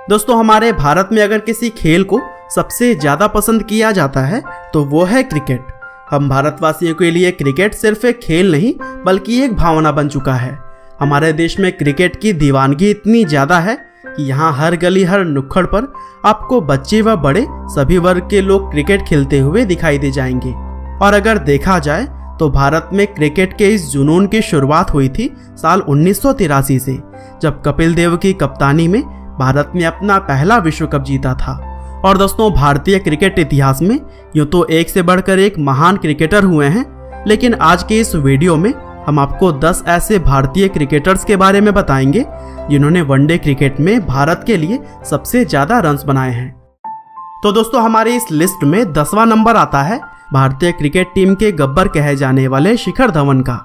दोस्तों, हमारे भारत में अगर किसी खेल को सबसे ज़्यादा पसंद किया जाता है तो वो है क्रिकेट। हम भारतवासियों के लिए क्रिकेट सिर्फ एक खेल नहीं बल्कि एक भावना बन चुका है। हमारे देश में क्रिकेट की दीवानगी इतनी ज़्यादा है कि यहाँ हर गली हर नुक्कड़ पर आपको बच्चे व बड़े सभी वर्ग के लोग क्रिकेट खेलते हुए दिखाई दे जाएंगे। और अगर देखा जाए तो भारत में क्रिकेट के इस जुनून की शुरुआत हुई थी साल 1983 से, जब कपिल देव की कप्तानी में भारत ने अपना पहला विश्व कप जीता था। और दोस्तों, भारतीय क्रिकेट इतिहास में यूँ तो एक से बढ़कर एक महान क्रिकेटर हुए हैं, लेकिन आज के इस वीडियो में हम आपको 10 ऐसे भारतीय क्रिकेटर्स के बारे में बताएंगे जिन्होंने वनडे क्रिकेट में भारत के लिए सबसे ज़्यादा रन्स बनाए हैं। तो दोस्तों, हमारी इस लिस्ट में 10वां नंबर आता है भारतीय क्रिकेट टीम के गब्बर कहे जाने वाले शिखर धवन का।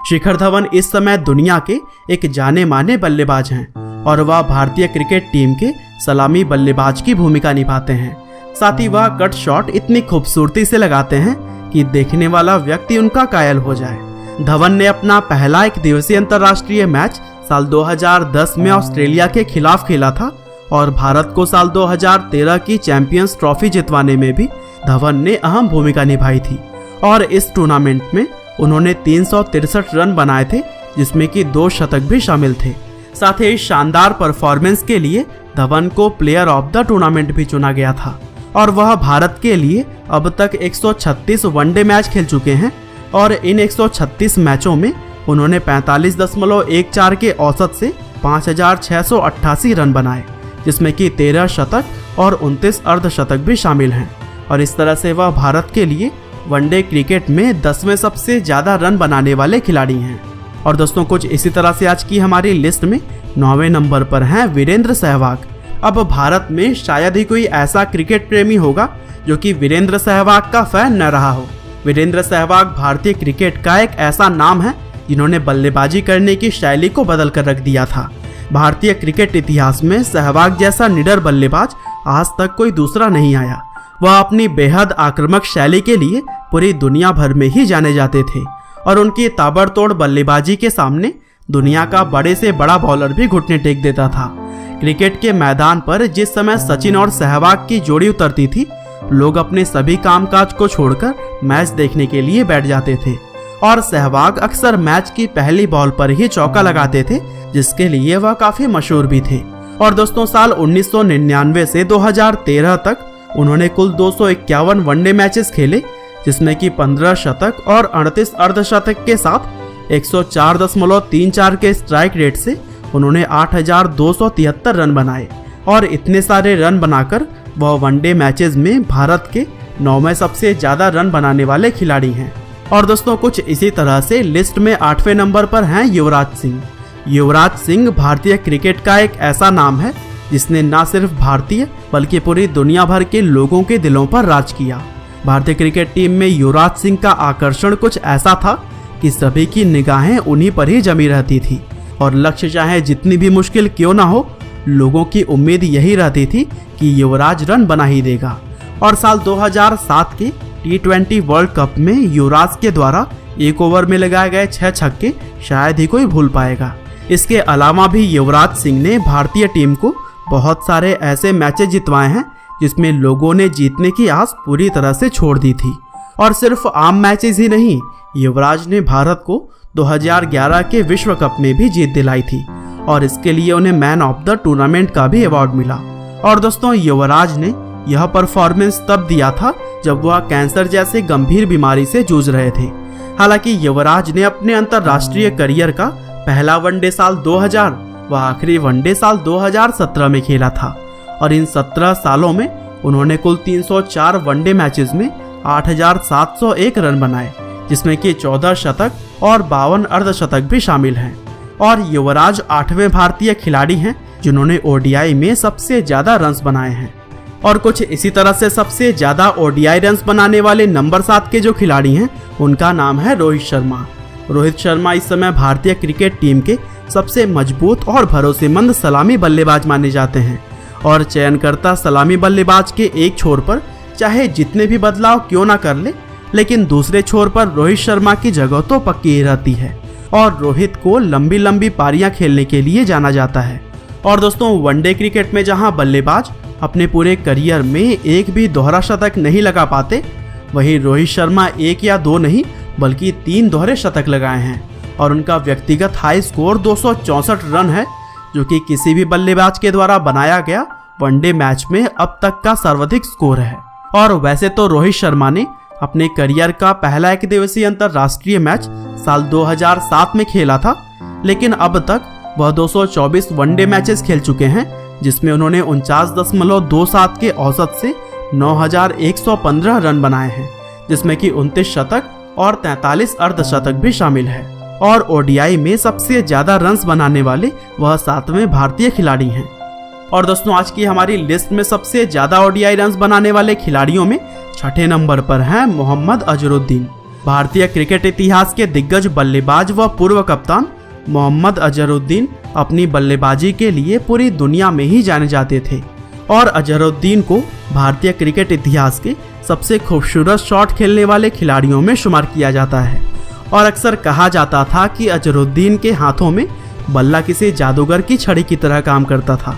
शिखर धवन इस समय दुनिया के एक जाने माने बल्लेबाज हैं और वह भारतीय क्रिकेट टीम के सलामी बल्लेबाज की भूमिका निभाते हैं। साथ ही वह कट शॉट इतनी खूबसूरती से लगाते हैं कि देखने वाला व्यक्ति उनका कायल हो जाए। धवन ने अपना पहला एक दिवसीय अंतर्राष्ट्रीय मैच साल 2010 में ऑस्ट्रेलिया के खिलाफ खेला था और भारत को साल 2013 की चैंपियंस ट्रॉफी जितवाने में भी धवन ने अहम भूमिका निभाई थी। और इस टूर्नामेंट में उन्होंने 363 रन बनाए थे, जिसमें कि 2 शतक भी शामिल थे। साथ ही इस शानदार परफॉर्मेंस के लिए धवन को प्लेयर ऑफ द टूर्नामेंट भी चुना गया था। और वह भारत के लिए अब तक 136 वनडे मैच खेल चुके हैं और इन 136 मैचों में उन्होंने 45.14 के औसत से 5688 रन बनाए, जिसमें कि 13 शतक और 29 अर्धशतक भी शामिल हैं। और इस तरह से वह भारत के लिए वनडे क्रिकेट में 10वें सबसे ज़्यादा रन बनाने वाले खिलाड़ी हैं। और दोस्तों, कुछ इसी तरह से आज की हमारी लिस्ट में 9वें नंबर पर हैं वीरेंद्र सहवाग। अब भारत में शायद ही कोई ऐसा क्रिकेट प्रेमी होगा जो कि वीरेंद्र सहवाग का फैन न रहा हो। वीरेंद्र सहवाग भारतीय क्रिकेट का एक ऐसा नाम है जिन्होंने बल्लेबाजी करने की शैली को बदल कर रख दिया था। भारतीय क्रिकेट इतिहास में सहवाग जैसा निडर बल्लेबाज आज तक कोई दूसरा नहीं आया। वह अपनी बेहद आक्रामक शैली के लिए पूरी दुनिया भर में ही जाने जाते थे और उनकी ताबड़तोड़ बल्लेबाजी के सामने दुनिया का बड़े से बड़ा बॉलर भी घुटने टेक देता था। क्रिकेट के मैदान पर जिस समय सचिन और सहवाग की जोड़ी उतरती थी, लोग अपने सभी कामकाज को छोड़कर मैच देखने के लिए बैठ जाते थे। और सहवाग अक्सर मैच की पहली बॉल पर ही चौका लगाते थे, जिसके लिए वह काफी मशहूर भी थे। और दोस्तों, साल 1999 से 2013 तक उन्होंने कुल 251 वनडे मैचेस खेले, जिसमें कि 15 शतक और 38 अर्धशतक के साथ 104.34 के स्ट्राइक रेट से उन्होंने 8273 रन बनाए। और इतने सारे रन बनाकर वह वनडे मैचेस में भारत के 9वें सबसे ज़्यादा रन बनाने वाले खिलाड़ी हैं। और दोस्तों, कुछ इसी तरह से लिस्ट में 8वें नंबर पर हैं युवराज सिंह। युवराज सिंह भारतीय क्रिकेट का एक ऐसा नाम है जिसने न सिर्फ भारतीय बल्कि पूरी दुनिया भर के लोगों के दिलों पर राज किया। भारतीय क्रिकेट टीम में युवराज सिंह का आकर्षण कुछ ऐसा था कि सभी की निगाहें उन्हीं पर ही जमी रहती थी और लक्ष्य चाहे जितनी भी मुश्किल क्यों ना हो, लोगों की उम्मीद यही रहती थी कि युवराज रन बना ही देगा। और साल 2007 के T20 वर्ल्ड कप में युवराज के द्वारा एक ओवर में लगाए गए 6 छक्के शायद ही कोई भूल पाएगा। इसके अलावा भी युवराज सिंह ने भारतीय टीम को बहुत सारे ऐसे मैचेस जितवाए हैं जिसमें लोगों ने जीतने की आस पूरी तरह से छोड़ दी थी। और सिर्फ आम मैचेस ही नहीं, युवराज ने भारत को 2011 के विश्व कप में भी जीत दिलाई थी और इसके लिए उन्हें मैन ऑफ द टूर्नामेंट का भी अवार्ड मिला। और दोस्तों, युवराज ने यह परफॉर्मेंस तब दिया था जब वह कैंसर जैसे गंभीर बीमारी से जूझ रहे थे। हालांकि युवराज ने अपने अंतर्राष्ट्रीय करियर का पहला वनडे साल 2000 व आखिरी वनडे साल 2017 में खेला था और इन 17 सालों में उन्होंने कुल 304 वनडे मैचेस में 8701 रन बनाए, जिसमें कि 14 शतक और 52 अर्धशतक भी शामिल हैं। और युवराज 8वें भारतीय खिलाड़ी हैं जिन्होंने ओडीआई में सबसे ज्यादा रन्स बनाए हैं। और कुछ इसी तरह से सबसे ज्यादा ओडीआई रन्स बनाने वाले नंबर 7 के जो खिलाड़ी हैं, उनका नाम है रोहित शर्मा। रोहित शर्मा इस समय भारतीय क्रिकेट टीम के सबसे मजबूत और भरोसेमंद सलामी बल्लेबाज माने जाते हैं। और चयनकर्ता सलामी बल्लेबाज के एक छोर पर चाहे जितने भी बदलाव क्यों ना कर ले, लेकिन दूसरे छोर पर रोहित शर्मा की जगह तो पक्की ही रहती है। और रोहित को लंबी लंबी पारियां खेलने के लिए जाना जाता है और दोस्तों वनडे क्रिकेट में जहां बल्लेबाज अपने पूरे करियर में एक भी दोहरा शतक नहीं लगा पाते, वहीं रोहित शर्मा एक या दो नहीं बल्कि 3 दोहरे शतक लगाए हैं और उनका व्यक्तिगत हाई स्कोर 264 रन है, जो कि किसी भी बल्लेबाज के द्वारा बनाया गया वनडे मैच में अब तक का सर्वाधिक स्कोर है। और वैसे तो रोहित शर्मा ने अपने करियर का पहला एक दिवसीय अंतरराष्ट्रीय मैच साल 2007 में खेला था, लेकिन अब तक वह 224 वनडे मैचेस खेल चुके हैं, जिसमें उन्होंने 49.27 के औसत से 9115 रन बनाए हैं, जिसमें कि 29 शतक और 43 अर्धशतक भी शामिल है। और ओडीआई में सबसे ज्यादा रन्स बनाने वाले वह 7वें भारतीय खिलाड़ी हैं। और दोस्तों आज की हमारी लिस्ट में सबसे ज्यादा ओडीआई रन्स बनाने वाले खिलाड़ियों में 6ठे नंबर पर हैं मोहम्मद अजहरुद्दीन। भारतीय क्रिकेट इतिहास के दिग्गज बल्लेबाज व पूर्व कप्तान मोहम्मद अजहरुद्दीन अपनी बल्लेबाजी के लिए पूरी दुनिया में ही जाने जाते थे और अजहरुद्दीन को भारतीय क्रिकेट इतिहास के सबसे खूबसूरत शॉट खेलने वाले खिलाड़ियों में शुमार किया जाता है। और अक्सर कहा जाता था कि अजहरुद्दीन के हाथों में बल्ला किसी जादूगर की छड़ी की तरह काम करता था।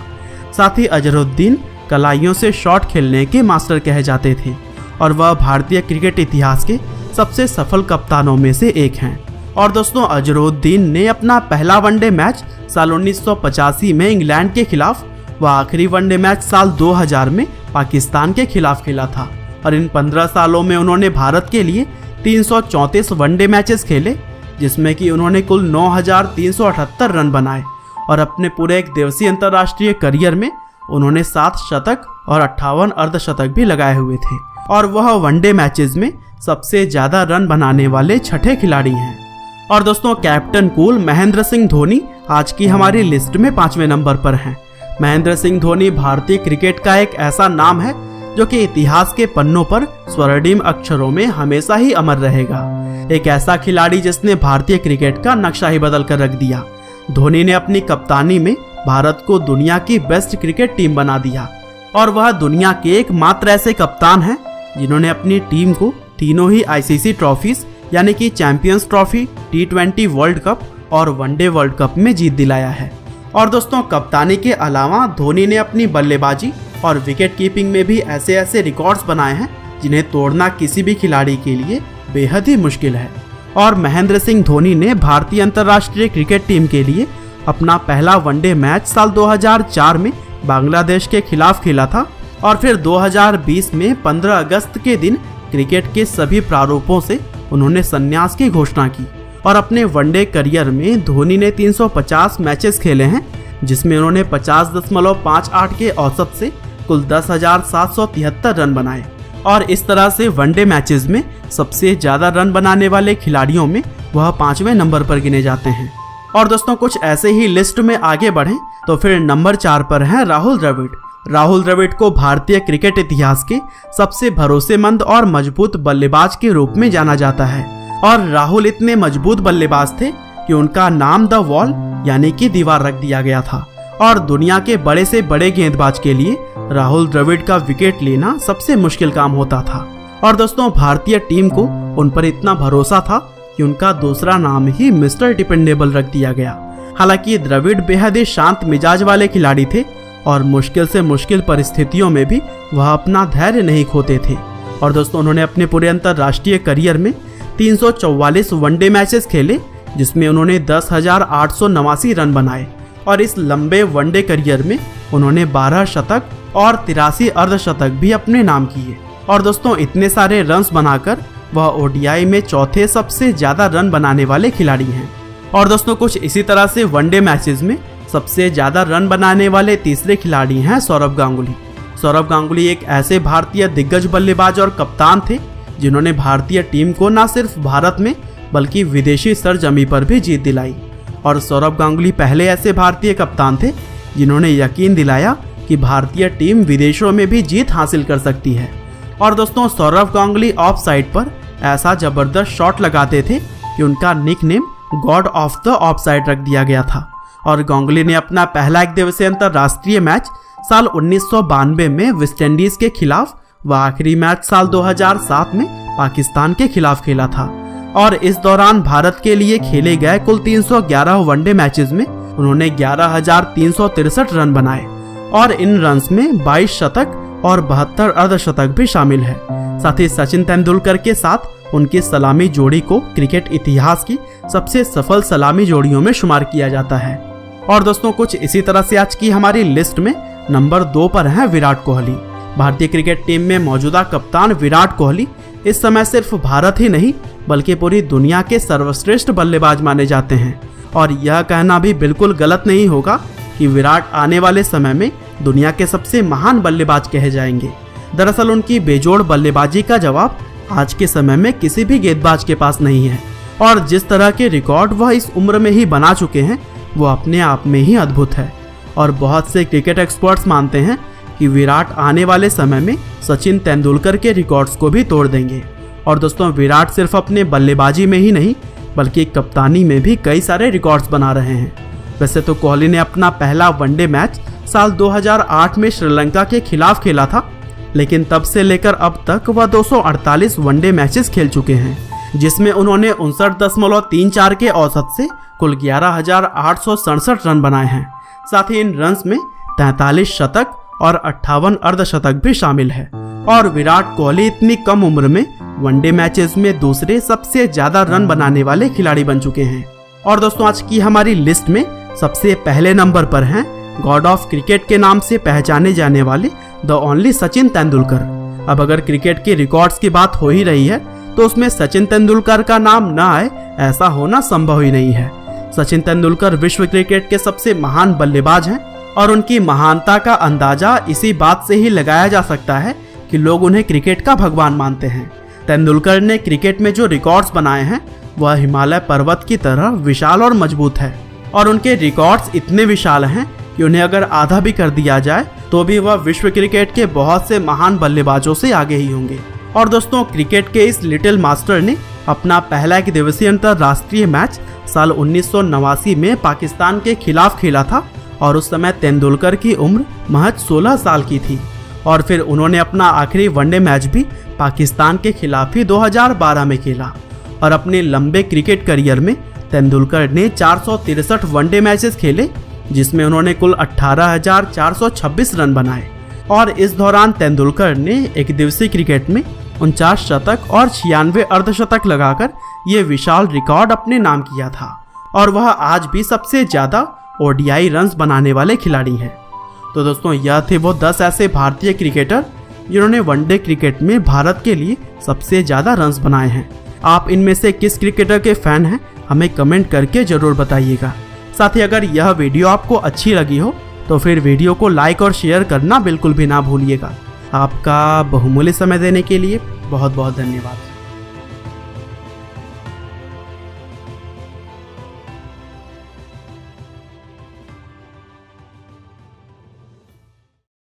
साथ ही अजहरुद्दीन कलाइयों से शॉट खेलने के मास्टर कहे जाते थे और वह भारतीय क्रिकेट इतिहास के सबसे सफल कप्तानों में से एक हैं। और दोस्तों अजहरुद्दीन ने अपना पहला वनडे मैच साल 1985 में इंग्लैंड के खिलाफ व आखिरी वनडे मैच साल 2000 में पाकिस्तान के खिलाफ खेला था। और इन 15 सालों में उन्होंने भारत के लिए 334 वनडे मैचेस खेले, जिसमें कि उन्होंने कुल 9378 रन बनाए। और अपने पूरे एक दिवसीय अंतर्राष्ट्रीय करियर में उन्होंने 7 शतक और 58 अर्धशतक भी लगाए हुए थे और वह वनडे मैचेस में सबसे ज्यादा रन बनाने वाले 6ठे खिलाड़ी हैं। और दोस्तों कैप्टन कूल महेंद्र सिंह धोनी आज की हमारी लिस्ट में 5वें नंबर पर हैं। महेंद्र सिंह धोनी भारतीय क्रिकेट का एक ऐसा नाम है जो कि इतिहास के पन्नों पर स्वर्णिम अक्षरों में हमेशा ही अमर रहेगा। एक ऐसा खिलाड़ी जिसने भारतीय क्रिकेट का नक्शा ही बदल कर रख दिया। धोनी ने अपनी कप्तानी में भारत को दुनिया की बेस्ट क्रिकेट टीम बना दिया और वह दुनिया के एकमात्र ऐसे कप्तान हैं जिन्होंने अपनी टीम को तीनों ही आईसीसी ट्रॉफीज यानी कि champions trophy, T20 world cup और वनडे वर्ल्ड कप में जीत दिलाया है। और दोस्तों कप्तानी के अलावा धोनी ने अपनी बल्लेबाजी और विकेट कीपिंग में भी ऐसे ऐसे रिकॉर्ड्स बनाए हैं जिन्हें तोड़ना किसी भी खिलाड़ी के लिए बेहद ही मुश्किल है। और महेंद्र सिंह धोनी ने भारतीय अंतर्राष्ट्रीय क्रिकेट टीम के लिए अपना पहला वनडे मैच साल 2004 में बांग्लादेश के खिलाफ खेला था और फिर 2020 में 15 अगस्त के दिन क्रिकेट के सभी प्रारूपों से उन्होंने संन्यास की घोषणा की। और अपने वनडे करियर में धोनी ने 350 मैचेस खेले हैं, जिसमें उन्होंने 50.58 के औसत से कुल 10,773 रन बनाए और इस तरह से वनडे मैचेस में सबसे ज्यादा रन बनाने वाले खिलाड़ियों में वह 5वें नंबर पर गिने जाते हैं। और दोस्तों कुछ ऐसे ही लिस्ट में आगे बढ़ें तो फिर नंबर 4 पर हैं राहुल द्रविड़। राहुल द्रविड़ को भारतीय क्रिकेट इतिहास के सबसे भरोसेमंद और मजबूत बल्लेबाज के रूप में जाना जाता है। और राहुल इतने मजबूत बल्लेबाज थे कि उनका नाम द वॉल यानी कि दीवार रख दिया गया था। और दुनिया के बड़े से बड़े गेंदबाज के लिए राहुल द्रविड़ का विकेट लेना सबसे मुश्किल काम होता था। और दोस्तों भारतीय टीम को उन पर इतना भरोसा था कि उनका दूसरा नाम ही मिस्टर डिपेंडेबल रख दिया गया। हालांकि द्रविड़ बेहद ही शांत मिजाज वाले खिलाड़ी थे और मुश्किल से मुश्किल परिस्थितियों में भी वह अपना धैर्य नहीं खोते थे। और दोस्तों उन्होंने अपने पूरे अंतर्राष्ट्रीय करियर में 344 वनडे मैचेस खेले, जिसमें उन्होंने 10,889 रन बनाए। और इस लंबे वनडे करियर में उन्होंने 12 शतक और 83 अर्धशतक भी अपने नाम किए। और दोस्तों इतने सारे रन्स बनाकर वह ओडीआई में चौथे सबसे ज्यादा रन बनाने वाले खिलाड़ी हैं। और दोस्तों कुछ इसी तरह से वनडे मैचेस में सबसे ज्यादा रन बनाने वाले तीसरे खिलाड़ी हैं सौरव गांगुली। सौरव गांगुली एक ऐसे भारतीय दिग्गज बल्लेबाज और कप्तान थे जिन्होंने भारतीय टीम को न सिर्फ भारत में बल्कि विदेशी सरजमी पर भी जीत दिलाई। और सौरव गांगुली पहले ऐसे भारतीय कप्तान थे जिन्होंने यकीन दिलाया कि भारतीय टीम विदेशों में भी जीत हासिल कर सकती है। और दोस्तों सौरव गांगुली ऑफ साइड पर ऐसा जबरदस्त शॉट लगाते थे कि उनका nickname God of the of side रख दिया गया था। और गांगुली ने अपना पहला एक दिवसीय अंतर्राष्ट्रीय मैच साल 1992 में वेस्टइंडीज के खिलाफ व आखिरी मैच साल 2007 में पाकिस्तान के खिलाफ खेला था। और इस दौरान भारत के लिए खेले गए कुल 311 वनडे मैचेस में उन्होंने 11,363 रन बनाए और इन रन्स में 22 शतक और 72 अर्धशतक भी शामिल है। साथ ही सचिन तेंदुलकर के साथ उनकी सलामी जोड़ी को क्रिकेट इतिहास की सबसे सफल सलामी जोड़ियों में शुमार किया जाता है। और दोस्तों कुछ इसी तरह से आज की हमारी लिस्ट में नंबर 2 पर है विराट कोहली। भारतीय क्रिकेट टीम में मौजूदा कप्तान विराट कोहली इस समय सिर्फ भारत ही नहीं बल्कि पूरी दुनिया के सर्वश्रेष्ठ बल्लेबाज माने जाते हैं। और यह कहना भी बिल्कुल गलत नहीं होगा कि विराट आने वाले समय में दुनिया के सबसे महान बल्लेबाज कहे जाएंगे। दरअसल उनकी बेजोड़ बल्लेबाजी का जवाब आज के समय में किसी भी गेंदबाज के पास नहीं है और जिस तरह के रिकॉर्ड वह इस उम्र में ही बना चुके हैं वो अपने आप में ही अद्भुत है। और बहुत से क्रिकेट एक्सपर्ट्स मानते हैं कि विराट आने वाले समय में सचिन तेंदुलकर के रिकॉर्ड्स को भी तोड़ देंगे। और दोस्तों विराट सिर्फ अपने बल्लेबाजी में ही नहीं बल्कि कप्तानी में भी कई सारे रिकॉर्ड्स बना रहे हैं। वैसे तो कोहली ने अपना पहला वनडे मैच साल 2008 में श्रीलंका के खिलाफ खेला था, लेकिन तब से लेकर अब तक वह 248 वनडे मैचेस खेल चुके हैं, जिसमें उन्होंने 59.34 के औसत से कुल 11,867 रन बनाए हैं। साथ ही इन रन्स में 43 शतक और 58 अर्धशतक भी शामिल है। और विराट कोहली इतनी कम उम्र में वनडे मैचेस में दूसरे सबसे ज्यादा रन बनाने वाले खिलाड़ी बन चुके हैं। और दोस्तों आज की हमारी लिस्ट में सबसे पहले नंबर पर हैं गॉड ऑफ क्रिकेट के नाम से पहचाने जाने वाले द ओनली सचिन तेंदुलकर। अब अगर क्रिकेट के रिकॉर्ड्स की बात हो ही रही है तो उसमें सचिन तेंदुलकर का नाम ना आए ऐसा होना संभव ही नहीं है। सचिन तेंदुलकर विश्व क्रिकेट के सबसे महान बल्लेबाज हैं और उनकी महानता का अंदाजा इसी बात से ही लगाया जा सकता है कि लोग उन्हें क्रिकेट का भगवान मानते हैं। तेंदुलकर ने क्रिकेट में जो रिकॉर्ड्स बनाए हैं वह हिमालय पर्वत की तरह विशाल और मजबूत है और उनके रिकॉर्ड्स इतने विशाल हैं कि उन्हें अगर आधा भी कर दिया जाए तो भी वह विश्व क्रिकेट के बहुत से महान बल्लेबाजों से आगे ही होंगे। और दोस्तों क्रिकेट के इस लिटिल मास्टर ने अपना पहला एक दिवसीय अंतरराष्ट्रीय मैच साल 1989 में पाकिस्तान के खिलाफ खेला था और उस समय तेंदुलकर की उम्र महज 16 साल की थी। और फिर उन्होंने अपना आखिरी वनडे मैच भी पाकिस्तान के खिलाफ ही 2012 में खेला। और अपने लंबे क्रिकेट करियर में तेंदुलकर ने 463 वनडे मैचेस खेले जिसमें उन्होंने कुल 18,426 रन बनाए। और इस दौरान तेंदुलकर ने एक दिवसीय क्रिकेट में 49 शतक और 96 अर्धशतक लगाकर ये विशाल रिकॉर्ड अपने नाम किया था और वह आज भी सबसे ज्यादा ओडीआई रन्स बनाने वाले खिलाड़ी हैं। तो दोस्तों यह थे वो 10 ऐसे भारतीय क्रिकेटर जिन्होंने वनडे क्रिकेट में भारत के लिए सबसे ज्यादा रन्स बनाए हैं। आप इनमें से किस क्रिकेटर के फैन हैं हमें कमेंट करके जरूर बताइएगा। साथ ही अगर यह वीडियो आपको अच्छी लगी हो तो फिर वीडियो को लाइक और शेयर करना बिल्कुल भी ना भूलिएगा। आपका बहुमूल्य समय देने के लिए बहुत बहुत धन्यवाद।